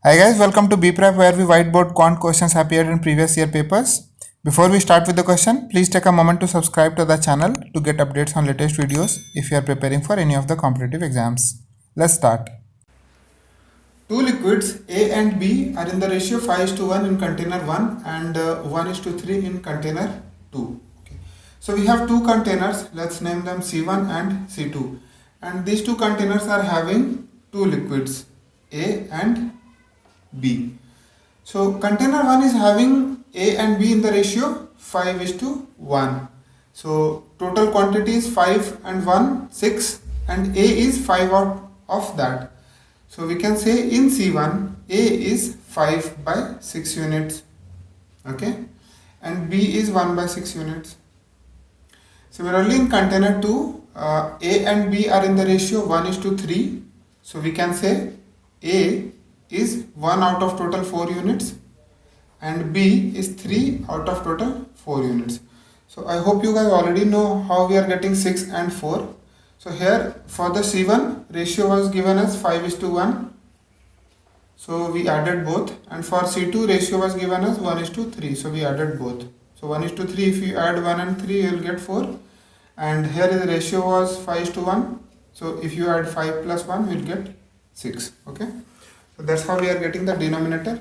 Hi guys, welcome to BPrep where we whiteboard quant questions appeared in previous year papers. Before we start with the question, please take a moment to subscribe to the channel to get updates on latest videos if you are preparing for any of the competitive exams. Let's start. Two liquids A and B are in the ratio 5:1 in container 1 and 1:3 in container 2. Okay. So we have two containers, let's name them C1 and C2. And these two containers are having two liquids A and B. So container 1 is having A and B in the ratio 5:1. So total quantity is 5 and 1, 6, and A is 5 out of that. So we can say in C1 A is 5 by 6 units, okay, and B is 1 by 6 units. Similarly in container 2 A and B are in the ratio 1:3. So we can say A is 1 out of total 4 units and B is 3 out of total 4 units. So I hope you guys already know how we are getting 6 and 4. So here for the C1 ratio was given as 5:1. So we added both, and for C2 ratio was given as 1:3. So we added both. So 1:3, if you add 1 and 3 you will get 4, and here the ratio was 5:1. So if you add 5 plus 1 you will get 6. Okay. So that's how we are getting the denominator.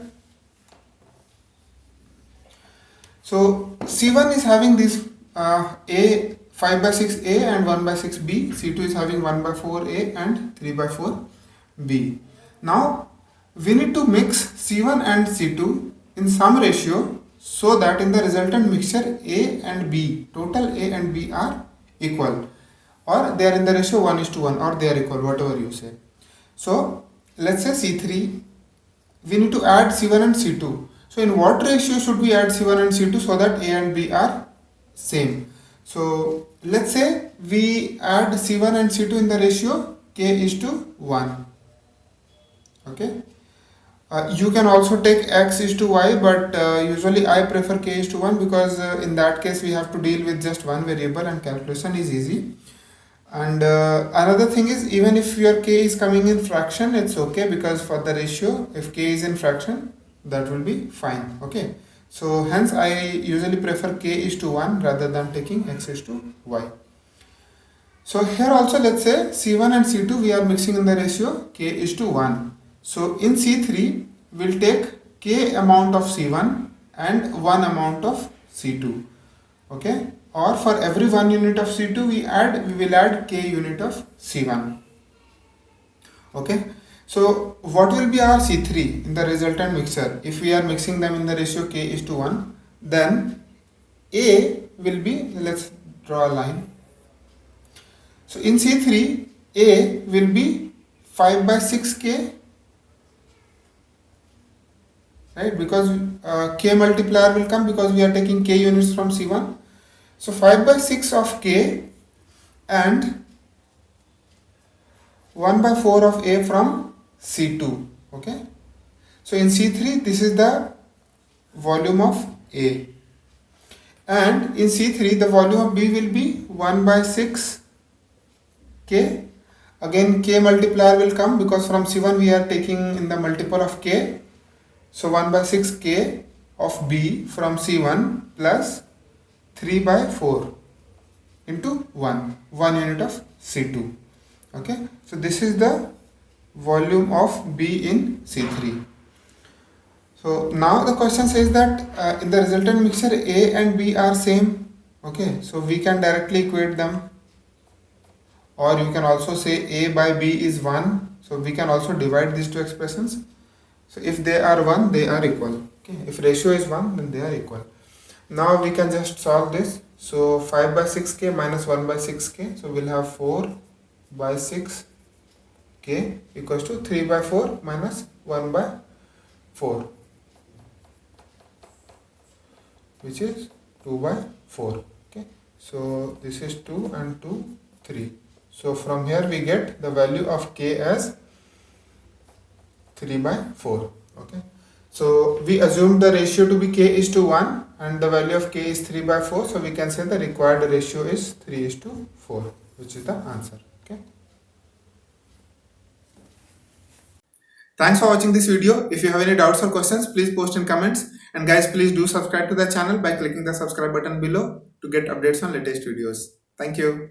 So C1 is having this A 5 by 6A and 1 by 6B. C2 is having 1 by 4A and 3 by 4B. Now we need to mix C1 and C2 in some ratio so that in the resultant mixture A and B, total A and B are equal, or they are in the ratio 1:1, or they are equal, whatever you say. So let's say C3, we need to add C1 and C2. So in what ratio should we add C1 and C2 so that A and B are same? So let's say we add C1 and C2 in the ratio K:1. Okay. You can also take X:Y, but usually I prefer K:1 because in that case we have to deal with just one variable and calculation is easy. And another thing is, even if your K is coming in fraction, it's okay, because for the ratio, if K is in fraction, that will be fine. Okay. So hence I usually prefer K:1 rather than taking X:Y. So here also let's say C1 and C2 we are mixing in the ratio K:1. So in C3 we'll take K amount of C1 and 1 amount of C2. Okay. Or for every 1 unit of C2 we will add K unit of C1. Okay. So what will be our C3 in the resultant mixture? If we are mixing them in the ratio K:1, then A will be, let's draw a line. So in C3 A will be 5 by 6K, right, because K multiplier will come because we are taking K units from C1. So 5 by 6 of K and 1 by 4 of A from C2. Okay. So in C3 this is the volume of A, and in C3 the volume of B will be 1 by 6 K. Again K multiplier will come because from C1 we are taking in the multiple of K. So 1 by 6 K of B from C1 plus 3 by 4 into 1 unit of C2. Okay. So this is the volume of B in C3. So now the question says that in the resultant mixture A and B are same. Okay. So we can directly equate them, or you can also say A by B is 1. So we can also divide these two expressions. So if they are 1, they are equal. Okay. If ratio is 1, then they are equal. Now we can just solve this. So 5 by 6K minus 1 by 6K. So we'll have 4 by 6K equals to 3 by 4 minus 1 by 4, which is 2 by 4. Okay. So this is 2 and 2, 3. So from here we get the value of K as 3 by 4. Okay. So we assume the ratio to be K:1 and the value of K is 3 by 4. So we can say the required ratio is 3:4, which is the answer. Okay. Thanks for watching this video. If you have any doubts or questions, please post in comments. And guys, please do subscribe to the channel by clicking the subscribe button below to get updates on latest videos. Thank you.